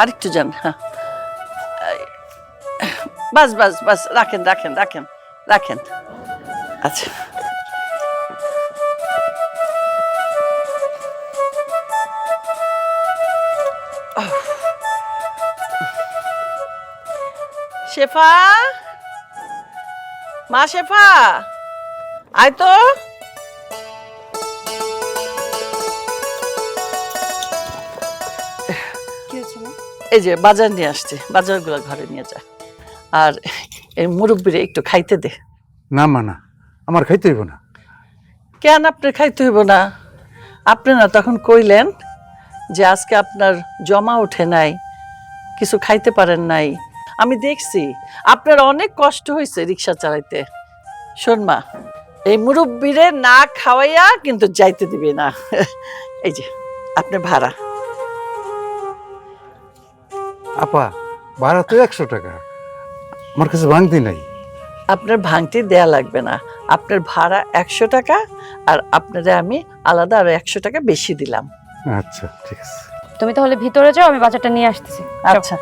আরেকটু যান। হ্যাঁ, বাস বাস বাস, রাখেন রাখেন রাখেন রাখেন। আচ্ছা, শেফা, মা শেফা, আয় তো। এই যে বাজার নিয়ে আসছে, বাজারগুলো ঘরে নিয়ে যা। আর এই মুরব্বিরে একটু খাইতে দে। না মা না, আমার খাইতে হইব না। কেন আপনার খাইতে হইব না? আপনি না তখন কইলেন যে আজকে আপনার জমা ওঠে নাই, কিছু খাইতে পারেন নাই। আমি দেখছি আপনার অনেক কষ্ট হয়েছে রিক্সা চালাইতে। শোন মা, এই মুরব্বিরে না খাওয়াইয়া কিন্তু যাইতে দিবি না। এই যে আপনার ভাড়া। আপা, ভাড়া তো 100 টাকা, আমার কাছে ভাঙতি নাই। আপনার ভাঙতি দেয়া লাগবে না, আপনার ভাড়া 100 টাকা, আর আপনারে আমি আলাদা আরো 100 টাকা বেশি দিলাম। আচ্ছা ঠিক আছে। তুমি তাহলে ভিতরে যাও, আমি বাজারটা নিয়ে আসতেছি। আচ্ছা,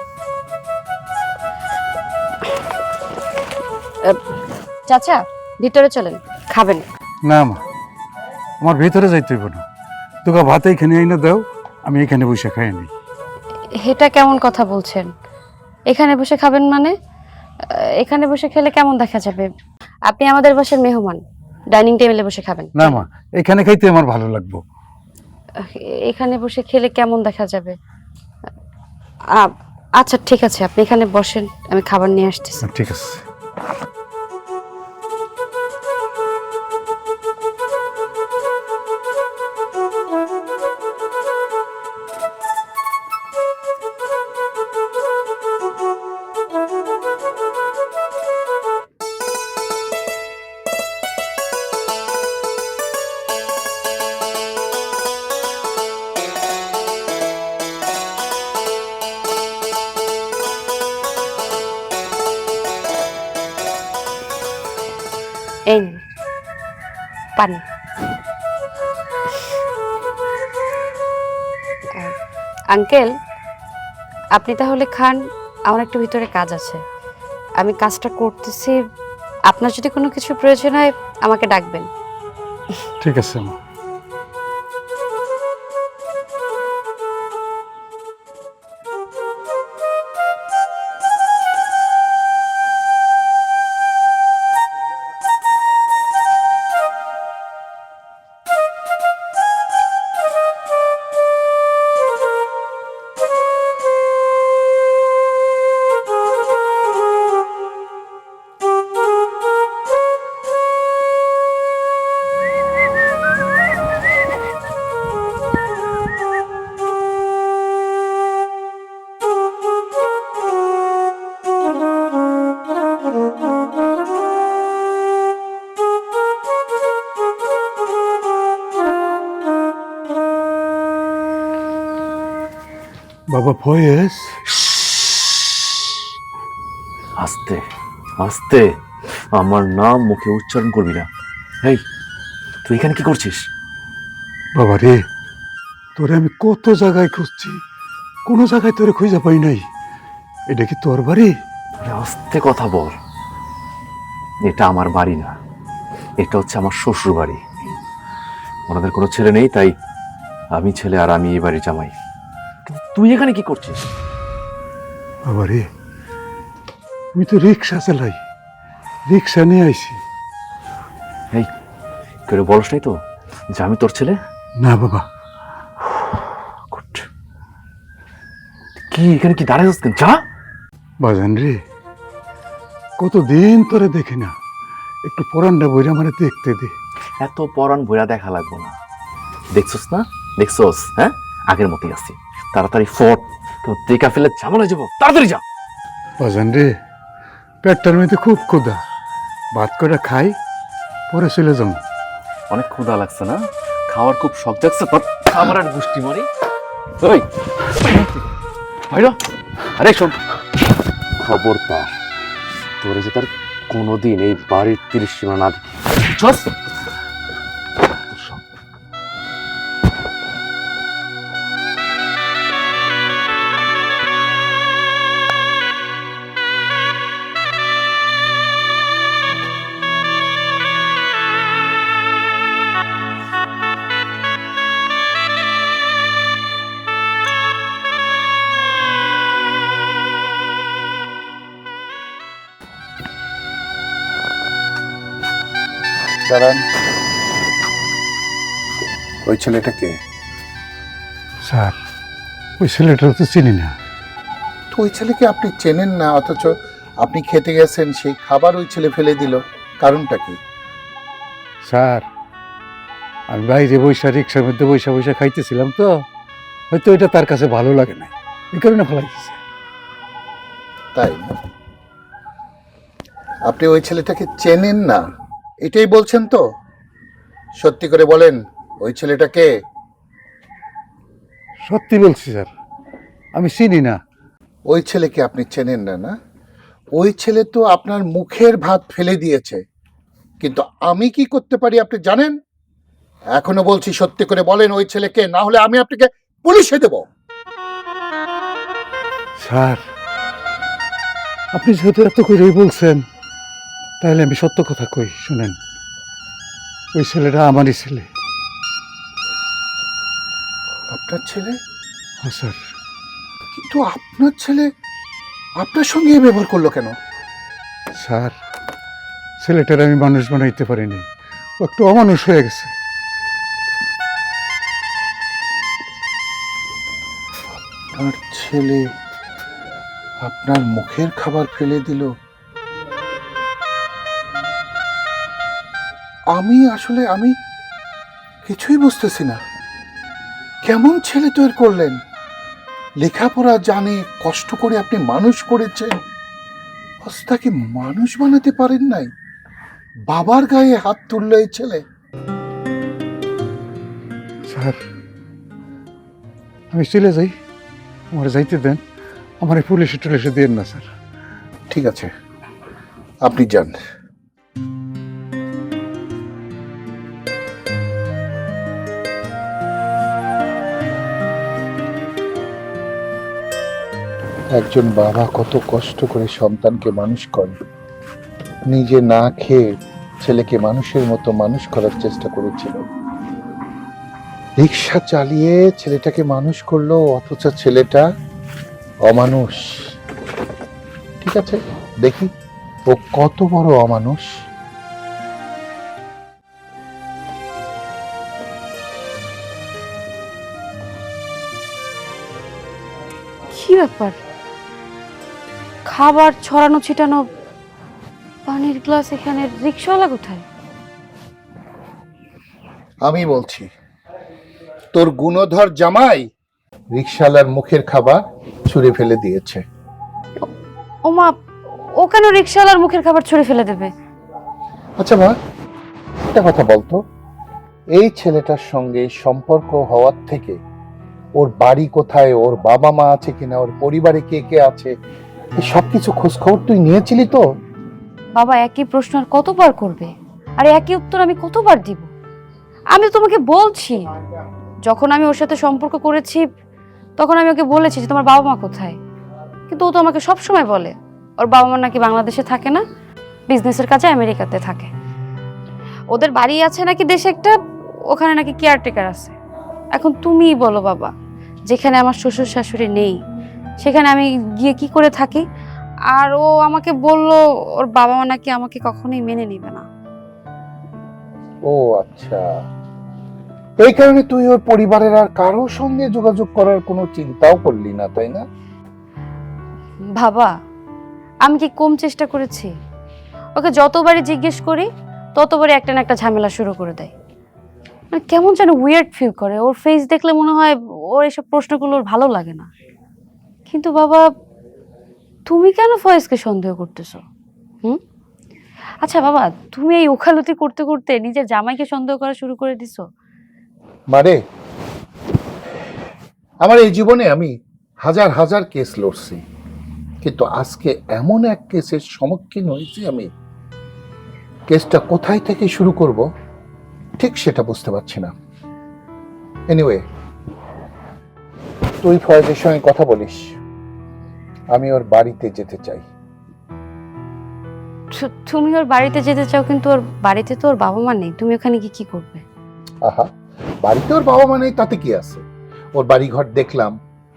চাচা ভিতরে চলেন, খাবেন? না মা, আমার ভিতরে যাইতে হইব না। তোকে ভাত এইখানে আইনা দাও, আমি এখানে বসে খাই নি। এটা কেমন কথা বলছেন? এখানে বসে খাবেন মানে? এখানে বসে খেলে কেমন দেখা যাবে? আপনি আমাদের বাসার মেহমান, ডাইনিং টেবিলে বসে খাবেন। না মা, এখানে খাইতে আমার ভালো লাগবে। এখানে বসে খেলে কেমন দেখা যাবে? আচ্ছা ঠিক আছে, আপনি এখানে বসেন, আমি খাবার নিয়ে আসতেছি। ঠিক আছে। এই নিন, পানি। আঙ্কেল, আপনি তাহলে খান, আমার একটু ভিতরে কাজ আছে, আমি কাজটা করতেছি। আপনার যদি কোনো কিছু প্রয়োজন হয় আমাকে ডাকবেন। ঠিক আছে মা। বাবা ফয়েজ, আস্তে আস্তে, আমার নাম মুখে উচ্চারণ করবি না। এই, তুই এখানে কি করছিস? বাবা রে, তোরে আমি কত জায়গায় খুঁজছি, কোনো জায়গায় তোরে খুঁজে পাই নাই। এটা কি তোর বাড়ি? আরে আস্তে কথা বল। এটা আমার বাড়ি না, এটা হচ্ছে আমার শ্বশুর বাড়ি। ওনাদের কোনো ছেলে নেই, তাই আমি ছেলে আর আমি এই বাড়ির জামাই। কিন্তু তুই এখানে কি করছিস? বাবা রে, আমি তো রিক্সা চালাই, রিক্সা নিয়ে আইছি। এই, কেউ বলস নাই তো যে আমি তোর ছেলে? না বাবা। গুড। কি এখানে কি দাঁড়ায় আছেন? যা। বাজান রে, কতদিন তোরে দেখি না, একটু পরানটা বইরা মানে দেখতে দে। এত পরাণ বইরা দেখা লাগবো না। দেখছস না, দেখছস? হ্যাঁ, আগের মতোই আছি। তাড়াতাড়ি ফট, কেউ দেখা ফেলে ঝামেলা যাবো। তাড়াতাড়ি যা। বাজান রে, পেটটার মধ্যে খুব ক্ষুধা, ভাত কটা খাই, পরে চলে যাবো। অনেক ক্ষুধা লাগছে না? খাওয়ার খুব শখ জাগছে তোর? খাবার আর গুষ্টি মারি। ওই ভাইরা, আরে শোন, খবরদার তোরে যে তার কোনোদিন এই বাড়ির ত্রিসীমা না ছস। দাঁড়ান, ওই ছেলেটাকে? স্যার, ওই ছেলেটার তো চিনি না। তো ওই ছেলেকে আপনি চেনেন না, অথচ আপনি খেতে গেছেন, সেই খাবার ওই ছেলে ফেলে দিল, কারণটা কি? স্যার, আমি বাইরে বৈশা রিক্সার মধ্যে বৈশা বৈশা খাইতেছিলাম, তো হয়তো এটা তার কাছে ভালো লাগে না, এই কারণে ফেলাই দিছে। তাই না? আপনি ওই ছেলেটাকে চেনেন না এটাই বলছেন তো? সত্যি করে বলেন, ওই ছেলেটাকে? সত্যি বলছি স্যার, আমি চিনি না। ওই ছেলেকে আপনি চেনেন না? না, ওই ছেলে তো আপনার মুখের ভাত ফেলে দিয়েছে, কিন্তু আমি কি করতে পারি আপনি জানেন? এখনো বলছি, সত্যি করে বলেন ওই ছেলেকে, না হলে আমি আপনাকে পুলিশে দেব। স্যার, আপনি যেহেতু এত করেই বলছেন, তাহলে আমি সত্য কথা কই, শুনেন। ওই ছেলেটা আমারই ছেলে। আপনার ছেলে? হ্যাঁ স্যার। কিন্তু আপনার ছেলে আপনার সঙ্গে এ ব্যবহার করলো কেন? স্যার, ছেলেটার আমি মানুষ বানাইতে পারিনি, ও একটু অমানুষ হয়ে গেছে। আপনার ছেলে আপনার মুখের খাবার ফেলে দিল? আমি কিছুই বুঝতেছি না। কেমন ছেলে তৈরি করলেন? লেখাপড়া জানে, কষ্ট করে আপনি মানুষ করেছেন, তাকে মানুষ বানাতে পারেন নাই? বাবার গায়ে হাত তুললো এই ছেলে। স্যার, আমি চলে যাই, আমার যাইতে দেন, আমার পুলিশে টুলিশে দেন না স্যার। ঠিক আছে, আপনি যান। একজন বাবা কত কষ্ট করে সন্তানকে মানুষ করে, নিজে না খেয়ে ছেলেকে মানুষের মতো মানুষ করার চেষ্টা করেছিল। রিক্সা চালিয়ে ছেলেটাকে মানুষ করলো, অথচ ছেলেটা অমানুষ। ঠিক আছে, দেখি ও কত বড় অমানুষ। কি ব্যাপার? খাবার ছড়ানো ছিটানো, পানির গ্লাস এখানে, রিক্সাওয়ালা কোথায়? আমি বলছি, তোর গুণধর জামাই রিক্সাওয়ালার মুখের খাবার ছুঁড়ে ফেলে দিয়েছে। ওমা, ও কেন রিক্সাওয়ালার মুখের খাবার ছুঁড়ে ফেলে দেবে? আচ্ছা মা, একটা কথা বলতো, এই ছেলেটার সঙ্গে সম্পর্ক হওয়ার থেকে ওর বাড়ি কোথায়, ওর বাবা মা আছে কিনা, ওর পরিবারে কে কে আছে, এই সবকিছু খোঁজ খবর তুই নিয়েছিলি তো? বাবা একই প্রশ্ন আর কতবার করবে? আরে একই উত্তর আমি কতবার দিব? আমি তো তোমাকে বলছি, যখন আমি ওর সাথে সম্পর্ক করেছি তখন আমি ওকে বলেছি যে তোমার বাবা মা কোথায়, কিন্তু ও তো আমাকে সব সময় বলে ওর বাবা মা নাকি বাংলাদেশে থাকে না, বিজনেসের কাজে আমেরিকাতে থাকে। ওদের বাড়ি আছে নাকি দেশে একটা, ওখানে নাকি কেয়ারটেকার আছে। এখন তুমিই বলো বাবা, যেখানে আমার শ্বশুর শাশুড়ি নেই সেখানে আমি গিয়ে কি করে থাকি? আর ও আমাকে বলল ওর বাবা মা নাকি আমাকে কখনোই মেনে নেবে না। ও আচ্ছা, এই কারণে তুই ওর পরিবারের আর কারোর সঙ্গে যোগাযোগ করার কোনো চিন্তাও করলি না, তাই না? বাবা, আমি কি কম চেষ্টা করেছি? ওকে যতবারই জিজ্ঞেস করি ততবারই একটা না একটা ঝামেলা শুরু করে দেয়। মানে কেমন যেন উইয়ার্ড ফিল করে, ওর ফেস দেখলে মনে হয় ওর এসব প্রশ্নগুলো ওর ভালো লাগে না। কিন্তু বাবা, তুমি কেন ফয়েজকে সন্দেহ করতেছো? আচ্ছা বাবা, তুমি এই ওকালতি করতে করতে নিজের জামাইকে সন্দেহ করা শুরু করে দিছো। মানে আমার এই জীবনে আমি হাজার হাজার কেস লড়ছি, কিন্তু আজকে এমন এক কেসের সম্মুখীন হয়েছি আমি, কেসটা কোথায় থেকে শুরু করব ঠিক সেটা বুঝতে পারছি না। এনিওয়ে, তুই ফয়েজের সঙ্গে কথা বলিস, আমি ওর বাড়িতে যেতে চাই। তুমি ওর বাড়িতে যেতে চাও, কিন্তু ওর বাড়িতে তো ওর বাবা মা নেই, তুমি ওখানে কি করবে? আহা, বাড়িতে ওর বাবা মা নেই তাতে কি আছে? ওর বাড়ি ঘর দেখলাম,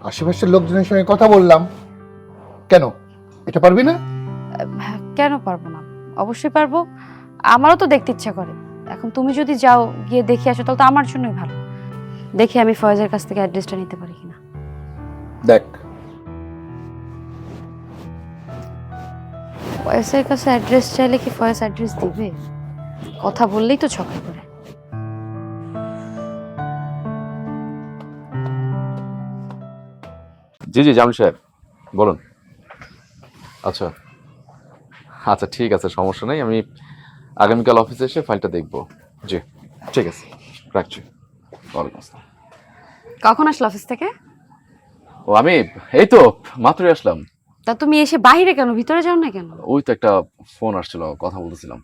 আশেপাশের লোকজনের সঙ্গে কথা বললাম। কেন, এটা পারবি না? কেন পারবো না? অবশ্যই পারবো, আমারও তো দেখতে ইচ্ছা করে। এখন তুমি যদি যাও গিয়ে দেখে আসো তাহলে তো আমার জন্যই ভালো। দেখি আমি ফয়েজের কাছ থেকে অ্যাড্রেসটা নিতে পারি কিনা। দেখ, ফয়েজের কাছে অ্যাড্রেস চাইলে কি ফয়েজ অ্যাড্রেস দিবে? কথা বললেই তো ঝগড়া করে। জি জি জামিল সাহেব বলুন। আচ্ছা আচ্ছা ঠিক আছে, সমস্যা নেই, আমি আগামীকাল অফিসে এসে ফাইলটা দেখব। জি ঠিক আছে, রাখছি। ওয়ালাইকুম আসসালাম। কখন আসলো অফিস থেকে? ও আমি এই তো মাত্রই আসলাম। তা তুমি এসে বাইরে কেন, ভিতরে যাও না কেন? ওই তো একটা ফোন আসছিল, কথা বলতেছিলাম।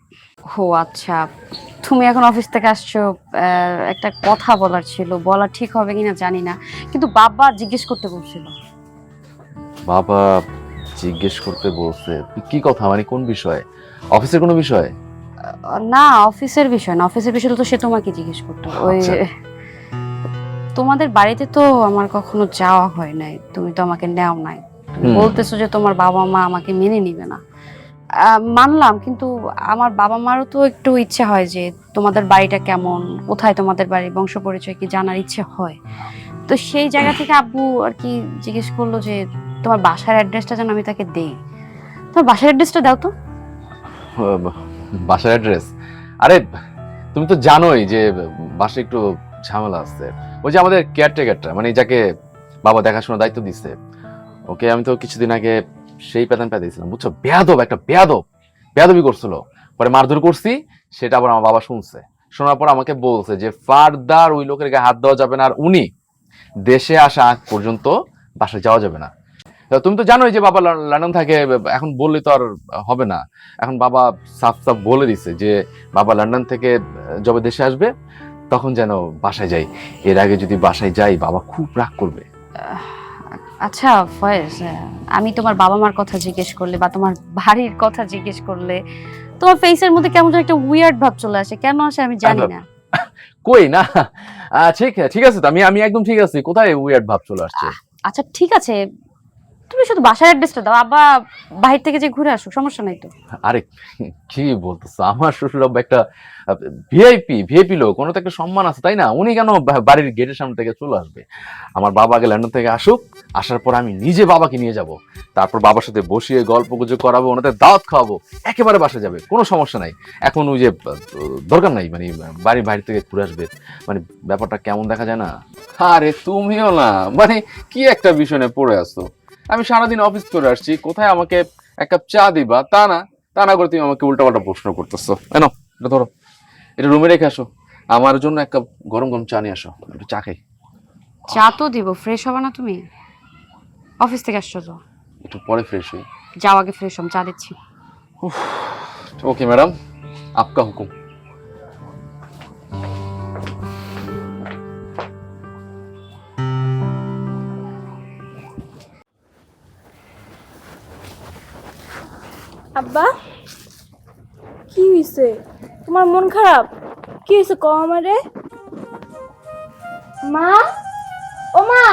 ও আচ্ছা, তুমি এখন অফিস থেকে আসছো, একটা কথা বলার ছিল, বলা ঠিক হবে কিনা জানি না, কিন্তু বাবা জিজ্ঞেস করতে বলছিল। বাবা জিজ্ঞেস করতে বলছে? কি কথা, মানে কোন বিষয়ে? অফিসের কোনো বিষয়? না অফিসের বিষয় না, অফিসের বিষয় তো সে তোমাকে জিজ্ঞেস করতো। ওই আচ্ছা। তোমাদের বাড়িতে তো আমার কখনো যাওয়া হয় নাই, তুমি তো আমাকে নেও নাই। তুমি হুম। বলতেছো যে তোমার বাবা মা আমাকে মেনে নিবে না। মানলাম, কিন্তু আমার বাবা মারও তো একটু ইচ্ছে হয় যে তোমাদের বাড়িটা কেমন, কোথায় তোমাদের বাড়ি, বংশ পরিচয় কি জানার ইচ্ছে হয়। তো সেই জায়গা থেকে আব্বু আর কি জিজ্ঞেস করলো যে তোমার বাসার অ্যাড্রেসটা যেন আমি তাকে দেই। তোমার বাসার অ্যাড্রেসটা দাও তো। বাসার অ্যাড্রেস? আরে তুমি তো জানোই যে বাসায় একটু ঝামেলা আছে। ওই যে আমাদের কেয়ারটেকারটা, মানে যাকে বাবা দেখাশোনার দায়িত্ব দিচ্ছে, ওকে আমি তো কিছুদিন আগে সেই পেতান পেতেছিলাম, বুঝছো? একটা বেয়াদবি করছিল, পরে মারধর করছি, সেটা আবার আমার বাবা শুনছে। শোনার পর আমাকে বলছে যে ফার্দার ওই লোকের গায়ে হাত দেওয়া যাবে না, আর উনি দেশে আসা আগ পর্যন্ত বাসায় যাওয়া যাবে না। তুমি তো জানোই যে বাবা লন্ডন থাকে, এখন বললে তো আর হবে না। এখন বাবা সাফ সাফ বলে দিছে যে বাবা লন্ডন থেকে যবে দেশে আসবে তখন যেন বাসায় যাই। এর আগে যদি বাসায় যাই বাবা খুব রাগ করবে। আচ্ছা ফয়েজ, আমি তোমার বাবা মার কথা জিজ্ঞেস করলে বা তোমার বাড়ির কথা জিজ্ঞেস করলে তোমার ফেসের মধ্যে কেমন যেন একটা উইয়ার্ড ভাব চলে আসে, কেন আসে আমি জানি না। কই না, ঠিক আছে তো, আমি একদম ঠিক আছি। কোথায় উইয়ার্ড ভাব চলে আসছে? আচ্ছা ঠিক আছে, তুমি শুধু বাসার অ্যাড্রেসটা দাও, আব্বা বাহির থেকে যে ঘুরে আসুক, সমস্যা নাই তো। আরে কি বলতেছো, আমার শ্বশুর আব্বা একটা ভিআইপি লোক, ওনার তো একটা সম্মান আছে তাই না? উনি কেন বাড়ির গেটের সামনে থেকে চলে আসবে? আমার বাবা আগে লন্ডন থেকে আসুক, আসার পর আমি নিজে বাবাকে নিয়ে যাব, তারপর বাবার সাথে বসিয়ে গল্প গুজব করাবো, ওনাদের দাওয়াত খাওয়াবো, একেবারে বাসা যাবে, কোনো সমস্যা নাই। এখন ওই যে দরকার নাই, মানে বাইরে থেকে ঘুরে আসবে, মানে ব্যাপারটা কেমন দেখা যায় না? আরে তুমিও না, মানে কি একটা বিষয় নিয়ে পড়ে আসতো। আমি সারাদিন অফিস করে আসছি, কোথায় আমাকে এক কাপ চা দিবা তা না করে তুমি আমাকে উল্টাপাল্টা প্রশ্ন করতেছো। এনো এটা ধরো, এটা রুমে রেখে আসো, আমার জন্য এক কাপ গরম গরম চা নিয়ে আসো, একটু চা খাই। চা তো দিব, ফ্রেশ হবে না তুমি? অফিস থেকে আসছো তো, একটু পরে ফ্রেশ হই। যাও আগে ফ্রেশ হম, চা দিচ্ছি। ওকে ম্যাডাম, আপকা হুকুম। আব্বা, কি হয়েছে? তোমার মন খারাপ? কি হয়েছে কও আমারে। মা, ও মা,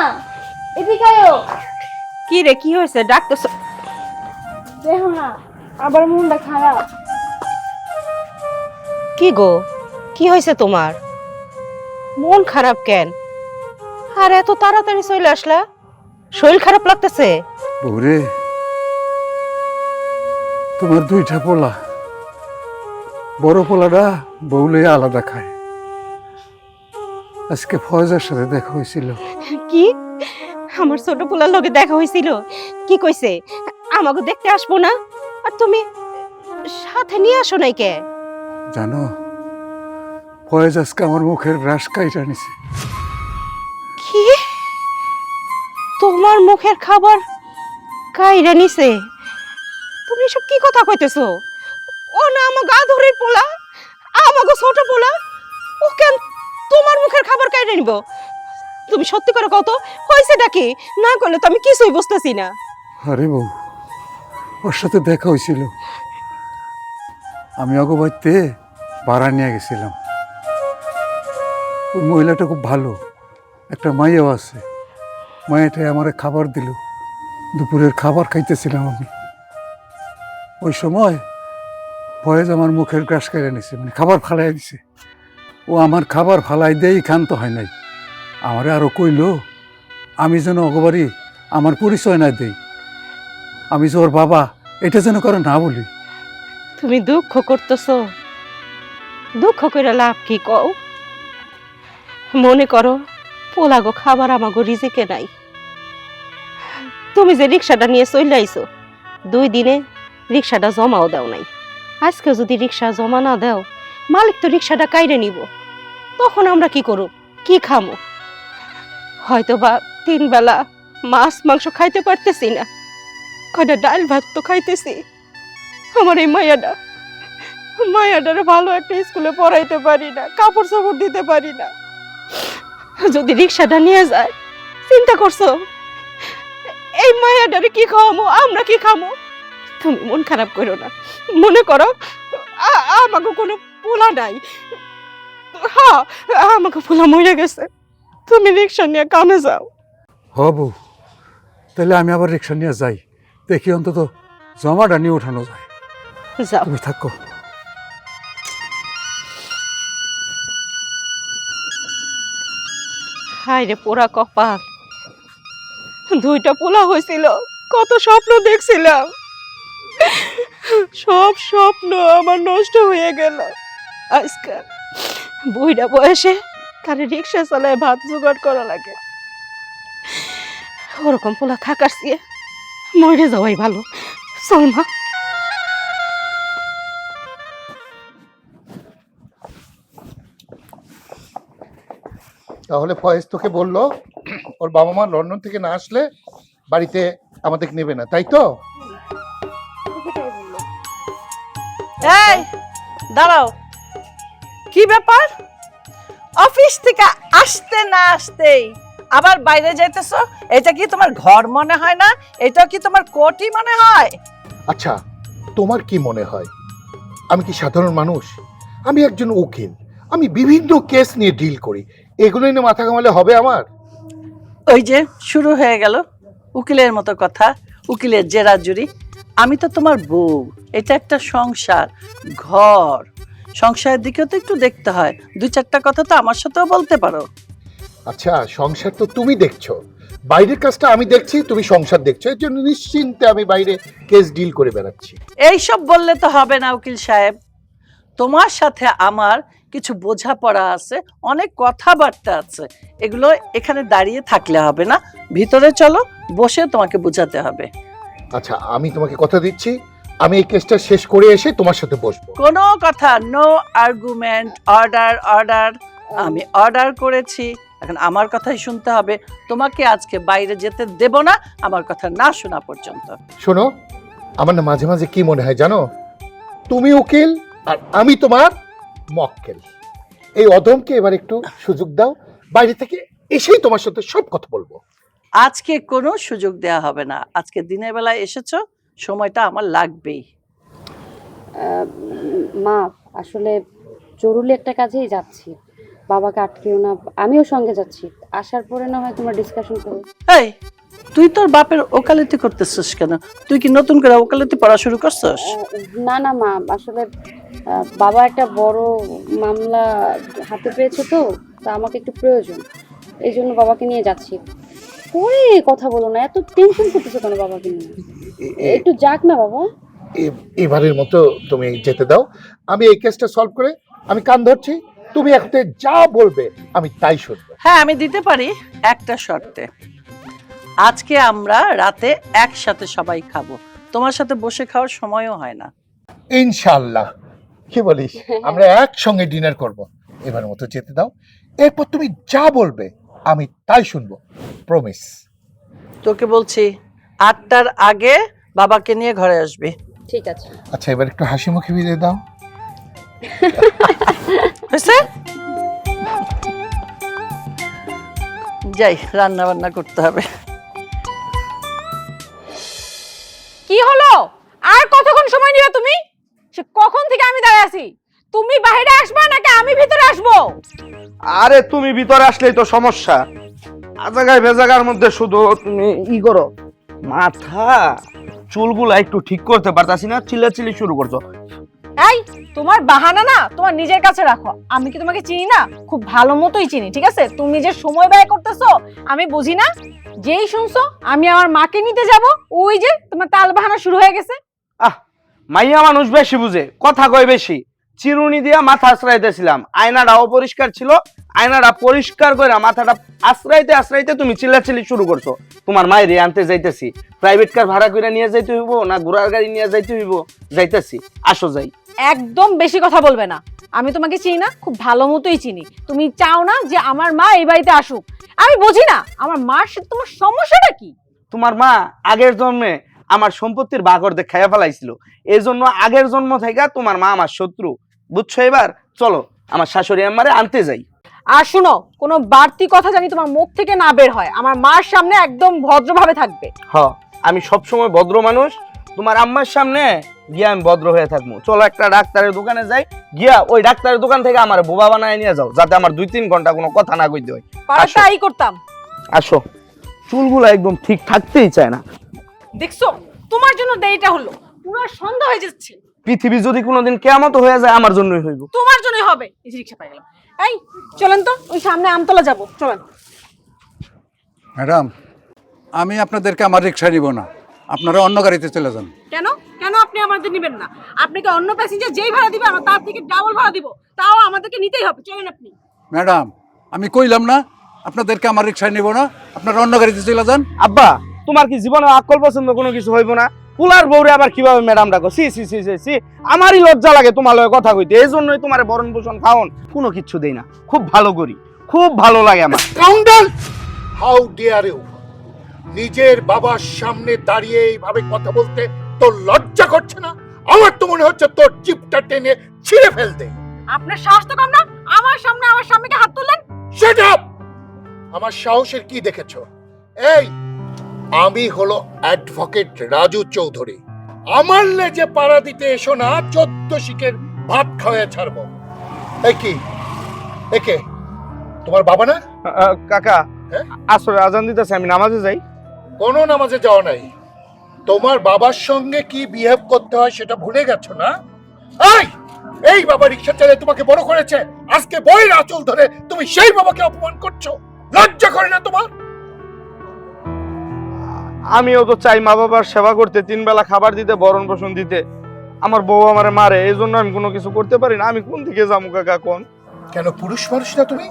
এদিকে আয়ো। কি রে, কি হয়েছে? ডাক্তার দেখো না, আবার মনটা খারাপ। কি গো, কি হয়েছে তোমার? মন খারাপ কেন? আর এত তাড়াতাড়ি চলে আসলা, শরীর খারাপ লাগতেছে? বৌরে, তোমার দুইটা পোলা, বড় পোলাটা বউলে আলাদা খায়। আজকে ফয়জার সাথে দেখা হয়েছিল। কি, আমার ছোট পোলার লগে দেখা হয়েছিল? কি কইছে আমাকে দেখতে আসবো না? আর তুমি সাথে নিয়ে আসো নাই কে? জানো, ফয়েজ আজকে আমার মুখের গ্রাস কাইটা নিছে। কি, তোমার মুখের খাবার কাইরা নিছে? তুমি এসব কি কথা কইতেছো? ও না আমার গাধরের পোলা, আমাকে ছোট পোলা, ও কেন তোমার মুখের খাবার কাইরা নিব? তুমি সত্যি করে কত হয়েছেটা কি? না করলে তো আমি কিছুই বুঝতেছি না। আরে বউ, ওর সাথে দেখা হয়েছিল। আমি অগো বাড়িতে ভাড়া নিয়ে গেছিলাম। ওই মহিলাটা খুব ভালো, একটা মাইয়াও আছে। মায়াটাই আমার খাবার দিল, দুপুরের খাবার খাইতেছিলাম আমি। ওই সময় ফয়েজ আমার মুখের গ্রাস কেড়ে নিছে, মানে খাবার ফালাই দিছে। ও আমার খাবার ফালাই দেই ক্ষান্ত হয় নাই। আমারে আরো কইল আমি যেন অগবারই আমার পরিচয় না দেই, আমি যে ওর বাবা এটা যেন করে না বলি। তুমি দুঃখ করতেছ, দুঃখ করে লাভ কি কও? মনে করো পোলাগো খাবার আমাগো রিজিকে নাই। তুমি যে রিক্সাটা নিয়ে চলে আইছো, 2 দিনে রিক্সাটা জমাও দাও নাই। আজকে যদি রিক্সা জমা না দাও, মালিক তো রিক্সাটা কাইরে নিব। তখন আমরা কি করব, কি খামো? হয়তো বা 3 বেলা মাছ মাংস খাইতে পারতেছি না, কয়টা ডাল ভাত তো খাইতেছি। আমার এই মায়াটারে ভালো একটা স্কুলে পড়াইতে পারি না, কাপড় চোপড় দিতে পারি না। যদি রিক্সাটা নিয়ে যায়, চিন্তা করছো এই মায়াটারে কি খাওয়ামো, আমরা কি খামো? তুমি মন খারাপ করো না, মনে করো আমাকে কোনো পোলা নাই। হ্যাঁ, আমাকে পোলা মরে গেছে, তুমি রিক্সা নিয়ে কামে যাও। হবু, তাহলে আমি আবার রিক্সা নিয়ে যাই, দেখি অন্তত জমাটা নিয়ে ওঠানো যায়। যাও। তুমি থাকো। হায় রে পোড়া কপাল, 2টা পোলা হয়েছিল, কত স্বপ্ন দেখছিলাম, সব স্বপ্ন আমার নষ্ট হয়ে গেল। আজকাল বুইড়া বয়সে কারে রিক্সা চালায় ভাত জোগাড় করা লাগে। ওরকম পোলা থাকার চেয়ে মরে যাওয়াই ভালো। চল মা। তাহলে ফয়েজ তোকে বললো ওর বাবা মা লন্ডন থেকে না আসলে বাড়িতে আমাদের নেবে না, তাই তো? এই দাঁড়াও, কি ব্যাপার? অফিস থেকে আসতে না আসতেই আবার বাইরে যাইতেছো? এটা কি তোমার ঘর মনে হয় না? এটা কি তোমার কোটি মনে হয়? আচ্ছা, তোমার কি মনে হয় আমি কি সাধারণ মানুষ? আমি একজন উকিল, আমি বিভিন্ন কেস নিয়ে ডিল করি, এগুলো নিয়ে মাথা ঘামালে হবে আমার? ওই যে শুরু হয়ে গেল উকিলের মতো কথা, উকিলের জেরাজুরি। আমি তো তোমার বউ, এটা একটা সংসার, ঘর, সংসারের দিকেও তো একটু দেখতে হয়। 2-4টা কথা তো আমার সাথেও বলতে পারো। আচ্ছা, সংসার তো তুমি দেখছো, বাইরের কাজটা আমি দেখছি, তুমি সংসার দেখছো, এর জন্য নিশ্চিন্তে আমি বাইরে কেস ডিল করে বেড়াচ্ছি। এইসব বললে তো হবে না উকিল সাহেব, তোমার সাথে আমার কিছু বোঝাপড়া আছে, অনেক কথাবার্তা আছে, এগুলো এখানে দাঁড়িয়ে থাকলে হবে না, ভিতরে চলো, বসে তোমাকে বোঝাতে হবে। আচ্ছা, আমি তোমাকে কথা দিচ্ছি, আমি এই কেসটা শেষ করে এসে তোমার সাথে বসবো। কোনো কথা, নো আর্গুমেন্ট, অর্ডার অর্ডার। আমি অর্ডার করেছি, এখন আমার কথাই শুনতে হবে। তোমাকে আজকে বাইরে যেতে দেব না আমার কথা না শোনা পর্যন্ত। শোনো, আমার না মাঝে মাঝে কি মনে হয় জানো, তুমি উকিল আর আমি তোমার মক্কেল। এই অদমকে এবার একটু সুযোগ দাও, বাইরে থেকে এসেই তোমার সাথে সব কথা বলবো। আজকে কোনো সুযোগ দেয়া হবে না, আজকে দিনের বেলায় এসেছো, সময়টা আমার লাগবেই। মা, আসলে জরুরি একটা কাজেই যাচ্ছি, বাবাকে আটকেও না, আমিও সঙ্গে যাচ্ছি। আসার পরে না হয় তোমরা ডিসকাশন করো। এই, তুই তোর বাপের ওকালতি করতেছিস কেন? তুই কি নতুন করে ওকালতি পড়া শুরু করছিস? না না মা, আসলে বাবা একটা বড় মামলা হাতে পেয়েছে, তো আমাকে একটু প্রয়োজন, এই জন্য বাবাকে নিয়ে যাচ্ছি। পরে কথা বলো না, এত টেনশন করতেছো কেন বাবাকে নিয়ে? একটু যাক না বাবা। এবারের মতো তুমি যেতে দাও, আমি এই কেসটা সলভ করে আমি কান ধরছি, তুমি এখন যা বলবে আমি তাই শুনবো। হ্যাঁ, আমি দিতে পারি একটা শর্তে। আজকে আমরা রাতে একসাথে সবাই খাবো, তোমার সাথে বসে খাওয়ার সময়ও হয় না। ইনশাআল্লাহ, কি বলিস, আমরা একসঙ্গে ডিনার করব। এবার মতো যেতে দাও, এরপর তুমি যা বলবে আমি তাই শুনবো, প্রমিস। তোকে বলছি 8টার আগে বাবাকে নিয়ে ঘরে আসবি। ঠিক আছে। আচ্ছা, এবার একটু হাসি মুখে বিদায় দাও। হয়েছে? যাই, রান্না বান্না করতে হবে। কি হলো? আর কতক্ষণ সময় নিবে তুমি? সে কখন থেকে আমি দাঁড়ায় আছি, তুমি বাইরে আসবা নাকি আমি ভিতরে আসবো? আরে তুমি ভিতরে আসলেই তো সমস্যা, আজাগায় ভেজাগার মধ্যে শুধু তুমি ই করো, মাথা চুলগুলা একটু ঠিক করতে পারতাছি না, চিল্লাচিল্লি শুরু করছো। এই তোমার বাহানা না তোমার নিজের কাছে রাখো। আমি কি তোমাকে চিনি না? খুব ভালো মতোই চিনি, ঠিক আছে? তুমি যে সময় ব্যয় করতেছো আমি বুঝি না। যেই শুনছো আমি আমার মাকে নিতে যাব, ওই যে তোমার তাল বাহানা শুরু হয়ে গেছে। আহ, মাইয়া মানুষ বেশি বুঝে, কথা কয় বেশি। চিরুনি দিয়া মাথা আশ্রাইতেছিলাম, আয়নাটা অপরিষ্কার ছিল, আয়নাটা পরিষ্কার করে মাথাটা আশ্রাইতে আশ্রাইতে তুমি চিল্লাচিল্লি শুরু করছো। তোমার মায়ের আনতে যাইতেছি, প্রাইভেট কার ভাড়া করে নিয়ে যাইতে হইব না ঘোড়ার গাড়ি নিয়ে যাইতে হইব? যাইতেছি, আসো যাই। একদম বেশি কথা বলবে না। আমি তোমাকে চিনি না, খুব ভালো মতোই চিনি। তুমি চাও না যে আমার মা এই বাড়িতে আসুক। আমি বুঝি না আমার মার সাথে তোমার সমস্যাটা কি? তোমার মা আগের জন্মে আমার সম্পত্তির বাগর দেখাইয়া ফেলাইছিল, এই জন্য আগের জন্ম থেকে তোমার মা আমার শত্রু, বুঝছো? এবার চলো আমার শাশুড়ি আম্মারে আনতে যাই। আর শুনো, কোনো বাড়তি কথা জানি তোমার মুখ থেকে না বের হয়। আমার মার সামনে একদম ভদ্রভাবে থাকবে। হ, আমি সবসময় ভদ্র মানুষ, তোমার আম্মার সামনে গিয়া আমি ভদ্র হয়ে থাকবো। চলো একটা ডাক্তারের দোকানে যাই, গিয়া ওই ডাক্তারের দোকান থেকে আমার বোবা বানায় নিয়ে যাও, যাতে আমার 2-3 ঘন্টা কোনো কথা না কইতে হয়। আসো। তাই করতাম। আসো, চুলগুলো একদম ঠিক থাকতেই চায় না। দেখছো, তোমার জন্য দেরিটা হলো। পুরো সন্ধ্যা হয়ে যাচ্ছে। পৃথিবী যদি কোনোদিন কিয়ামত হয়ে যায় আমার জন্যই হইব। তোমার জন্যই হবে। এই যে রিকশা পাই গেলাম। এই চলেন তো, ওই সামনে আমতলা যাব, চলেন। ম্যাডাম, আমি আপনাদেরকে আমার রিক্সা নিব না, আপনারা অন্য গাড়িতে চলে যান। কেন কেন আপনি আমাদের নেবেন না? আপনাকে অন্য প্যাসেঞ্জার যেই ভাড়া দিবে আমরা তার থেকে ডাবল ভাড়া দিব, তাও আমাদেরকে নিতেই হবে। চলেন আপনি। ম্যাডাম, আমি কইলাম না আপনাদেরকে আমার রিক্সায় নিব না, আপনারা অন্য গাড়িতে চলে যান। আব্বা, তোমার কি জীবনে আকল পছন্দ কোনো কিছু হইব না? পুলার বউরে আবার কিভাবে ম্যাডাম ডাকো? সি সি সি সি সি, আমারই লজ্জা লাগে তোমার লগে কথা কইতে। এই জন্যই তোমার বরণ পোষণ খাওন কোনো কিচ্ছু দেই না, খুব ভালো করি, খুব ভালো লাগে আমার। Counter, how dare you! নিজের বাবার সামনে দাঁড়িয়ে এইভাবে কথা বলতে তোর লজ্জা করছে না? আমার তো মনে হচ্ছে তোর জিপটা টেনে ছিঁড়ে ফেলতে। আপনার সাহস তো কম না, আমার সামনে আমার স্বামীকে হাত তুললেন। Shut up! আমার সাহসের কি দেখেছো? এই, আমি হলো অ্যাডভোকেট রাজু চৌধুরী। আমার লেজে পাড়া দিতে এসো না, 14 শিকের ভাত খাওয়া ছাড়বো। এই কি, একে তোমার বাবা না? কাকা, হ্যাঁ? আসলে আজান দিতেছে, আমি নামাজে যাই। কোনো নামাজে যাওয়া নাই। তোমার বাবার সঙ্গে কি বিহেভ করতে হয় সেটা ভুলে গেছো না? এই বাবা রিক্সা চালিয়ে তোমাকে বড় করেছে, আজকে বইয়ের আঁচল ধরে তুমি সেই বাবাকে অপমান করছো। লজ্জা করে না তোমার? আমিও তো চাই মা বাবার সেবা করতে, 3 বেলা খাবার দিতে, ভরণ পোষণ দিতে। আমার বউ আমারে মারে, এই জন্য আমি কোনো কিছু করতে পারি না। আমি কোন দিকে যাবো কাকা কোন? কেন পুরুষ মানুষ না তুমি?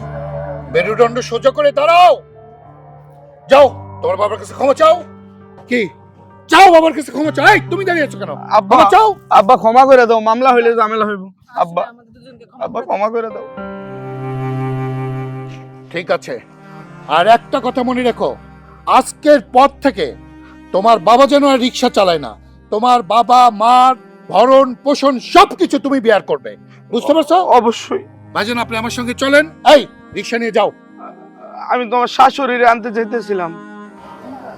মেরুদণ্ড সোজা করে দাঁড়াও। যাও তোমার বাবার কাছে ক্ষমা চাও। কি চাও? বাবার কাছে ক্ষমা চাও? এই তুমি দাঁড়িয়ে আছো কেন? আব্বা, ক্ষমা চাও। আব্বা ক্ষমা করে দাও, মামলা হইলে ঝামেলা হইব। আব্বা, আব্বা ক্ষমা করে দাও। ঠিক আছে, আর একটা কথা মনে রেখো, আজকের পর থেকে তোমার বাবা যেন আর রিক্সা চালায় না। তোমার বাবা মার ভরণ পোষণ সবকিছু তুমি বিয়ার করবে, বুঝতে পারছো? অবশ্যই। ভাইজান, আপনি আমার সঙ্গে চলেন। এই রিক্সা নিয়ে যাও। আমি তোমার শাশুড়িরে আনতে চাইতেছিলাম।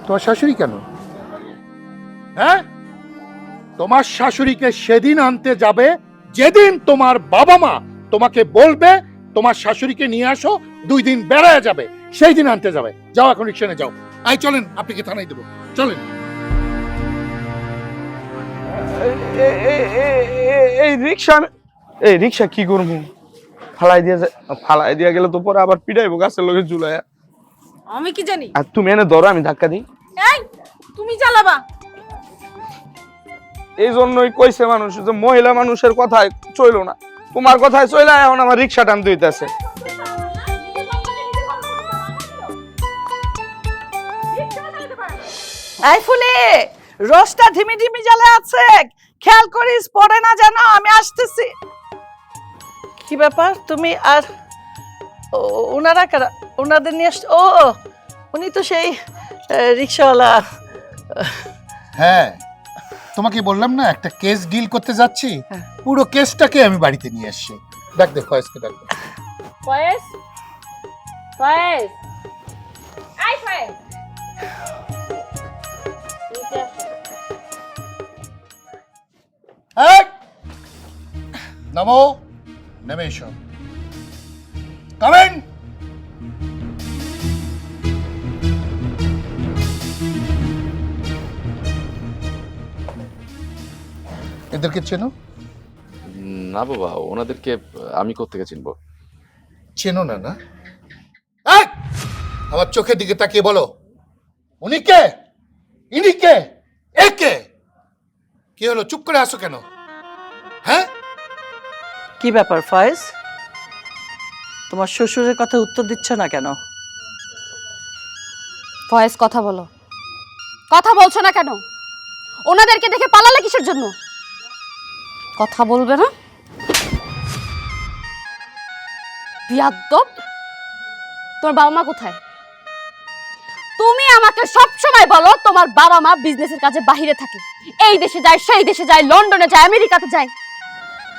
তোমার শাশুড়ি কেন? হ্যাঁ, তোমার শাশুড়িকে সেদিন আনতে যাবে যেদিন তোমার বাবা মা তোমাকে বলবে তোমার শাশুড়িকে নিয়ে আসো, 2 দিন বেড়ায় যাবে, সেই দিন আনতে যাবে। যাও এখন রিক্সা নিয়ে যাও। আই চলেন, আপনাকে থানায় দেবো, চলেন। এই রিক্সা, এই রিক্সা কি করবো? ফালাই দিয়া গেলে তো পরে আবার পিটাইবো গাছের লোকে ঝুলাইয়া। আমি কি জানি? আর তুমি এনে ধরো, আমি ধাক্কা দিই। এই তুমি চালাবা। এই জন্যই কইছে মানুষ যে মহিলা মানুষের কথায় চইলো না, তোমার কথায় চইলা এখন আমার রিক্সা টানতে হইতেছে। এই ফুলি, রোস্টটা ধিমি ধিমি জ্বালা আছে, খেয়াল করিস পড়ে না যেন। আমি আসতেছি। কি ব্যাপার তুমি আর ওনারা কারা? ওনাদের নিয়ে ও উনি তো সেই রিক্সাওয়ালা। হ্যাঁ, তোমাকে বললাম না একটা কেস ডিল করতে যাচ্ছি, পুরো কেসটাকে আমি বাড়িতে নিয়ে আসছি। ডাক দে ফয়েজকে, ডাক দে। ফয়েজ, ফয়েজ, আই ফয়েজ। এই, নামো, নেমে এসো। কামেন। এদেরকে চেনো? না বাবা, ওনাদেরকে আমি কোত্থেকে চিনবো? চেনো না না? এই! আমার চোখের দিকে তাকিয়ে বলো, উনি কে? ইনি কে? এ কে? কি হলো, চুপ করে আসো কেন? হ্যাঁ, কি ব্যাপার ফয়েজ, তোমার শ্বশুরের কথা উত্তর দিচ্ছ না কেন? ফয়েজ, কথা বলো। কথা বলছো না কেন? ওনাদেরকে দেখে পালালে কিসের জন্য? কথা বলবে না? বিয়াদ্দব! তোমার বাবা মা কোথায়? তুমি আমাকে সব সময় বলো তোমার বাবা মা বিজনেসের কাজে বাহিরে থাকে, এই দেশে যায়, সেই দেশে যায়, লন্ডনে যায়, আমেরিকাতে যায়।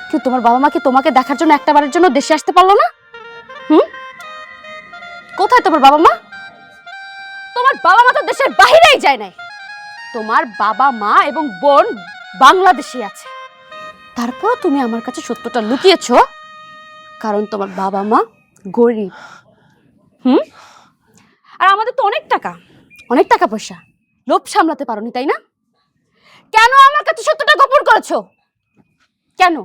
কিন্তু তোমার বাবা মা কি তোমাকে দেখার জন্য একটাবারের জন্য দেশে আসতে পারলো না? কোথায় তোমার বাবা মা? তোমার বাবা মা তো দেশের বাহিরেই যায় নাই। তোমার বাবা মা এবং বোন বাংলাদেশে আছে। তারপর তুমি আমার কাছে সত্যটা লুকিয়েছো কারণ তোমার বাবা মা গরিব। আর আমাদের তো অনেক টাকা পয়সা, লোভ সামলাতে পারোনি, তাই না? কেন আমার কাছে সত্যটা গোপন করেছো? কেন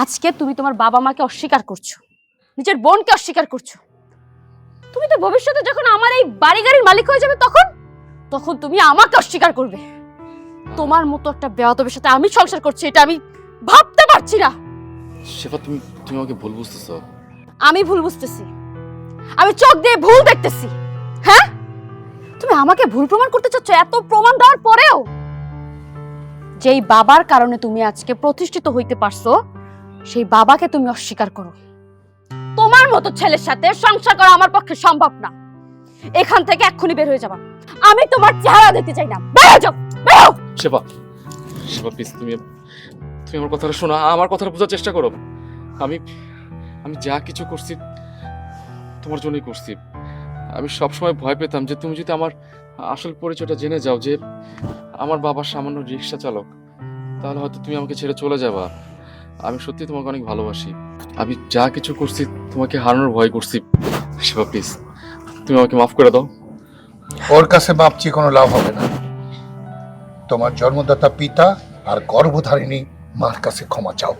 আজকে তুমি তোমার বাবা মাকে অস্বীকার করছো, নিজের বোনকে অস্বীকার করছো? তুমি তো ভবিষ্যতে যখন আমার এই বাড়ি গাড়ির মালিক হয়ে যাবে তখন তুমি আমাকে অস্বীকার করবে। তোমার মতো একটা বেয়াদবের সাথে আমি সংসার করছি, এটা আমি ভাবতে পারছি না। শেফা, তুমি তুমি আমাকে ভুল বুঝতেছো। আমি ভুল বুঝতেছি? আমি চোখ দিয়ে ভুল দেখতেছি? হ্যাঁ, তুমি আমাকে ভুল প্রমাণ করতে চাচ্ছ এত প্রমাণ দেওয়ার পরেও? যেই বাবার কারণে তুমি আজকে প্রতিষ্ঠিত হইতে পারছো, সেই বাবাকে তুমি অস্বীকার করো। তোমার মতো ছেলের সাথে সংসার করা আমার পক্ষে সম্ভব না। এখান থেকে এক্ষুনি বের হয়ে যাবা। আমি তোমার চেহারা দেখতে চাই না। বের হয়ে যাও, বের হও। শেফা, প্লিজ তুমি আমার কথাটা শোনো, আমার কথাটা বোঝার চেষ্টা করো। আমি আমি যা কিছু করছি তোমার জন্যই করছি। আমি সবসময় ভয় পেতাম যে তুমি যদি আমার আসল পরিচয়টা জেনে যাও, যে আমার বাবা সামান্য রিক্সা চালক, তাহলে হয়তো তুমি আমাকে ছেড়ে চলে যাবা। আমি সত্যি তোমাকে অনেক ভালোবাসি। আমি যা কিছু করছি তোমাকে হারানোর ভয় করছি। শেফা, প্লিজ তুমি আমাকে মাফ করে দাও। ওর কাছে ভাবছি কোনো লাভ হবে না। তোমার জন্মদাতা পিতা আর গর্ভধারিণী মার কাছে ক্ষমা চাও।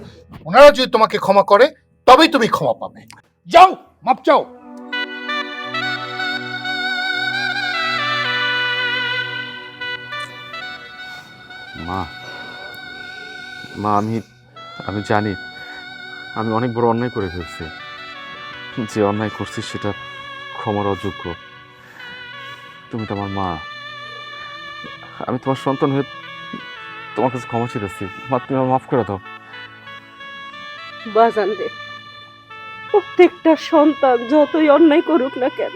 ওনারা যদি তোমাকে ক্ষমা করে তবেই তুমি ক্ষমা পাবে। যাও, মাপ চাও। মা, আমি জানি আমি অনেক বড় অন্যায় করে ফেলছি। যে অন্যায় করছি সেটা ক্ষমার অযোগ্য। তুমি তো আমার মা, আমি তোমার সন্তান হয়ে তোমার কাছে ক্ষমা চেয়েছি। মা, তুমি আমার মাফ করে দাও। বাজান রে, প্রত্যেকটা সন্তান যতই অন্যায় করুক না কেন,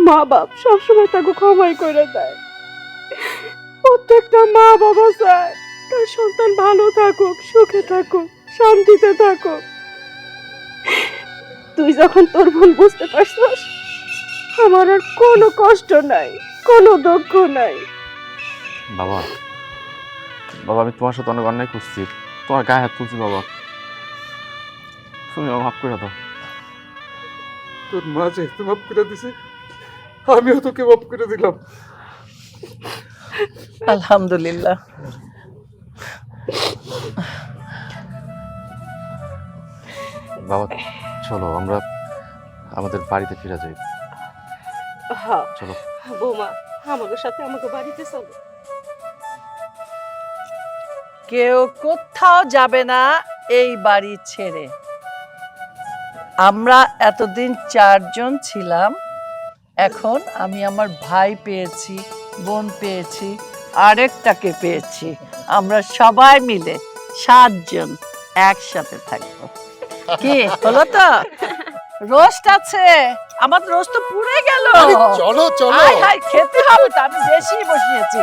মা বাপ সবসময় তাকে ক্ষমাই করে দেয়। প্রত্যেকটা মা বাবা চায় তার সন্তান ভালো থাকুক, সুখে থাকুক, শান্তিতে থাকুক। তুই যখন তোর ভুল বুঝতে পারছিস, আমার আর কোনো কষ্ট নাই, কোনো দুঃখ নাই। বাবা, আমি তোমার সাথে অনেক অন্যায় করছি, তোমার গায়ে হাত তুলছি। বাবা, তুমি আমার মাফ করে দাও। তোর মা যেহেতু মাফ করে দিছে, আমিও তোকে মাফ করে দিলাম। আলহামদুলিল্লাহ। বাবা, চলো আমরা আমাদের বাড়িতে ফিরে যাই। হ্যাঁ চলো বৌমা, আমাদের সাথে আমাকে বাড়িতে চলো। কেউ কোথাও যাবে না এই বাড়ি ছেড়ে। আমরা এতদিন 4 জন ছিলাম, এখন আমি আমার ভাই পেয়েছি, বোন পেয়েছি, আরেকটাকে পেয়েছি। আমরা সবাই মিলে 7 জন একসাথে থাকবো। কি হলো? তো রোস্ট আছে, আমার রোস্ট তো পুড়ে গেল। চলো চলো, খেতে হবে তো, আমি বেশি বসিয়েছি।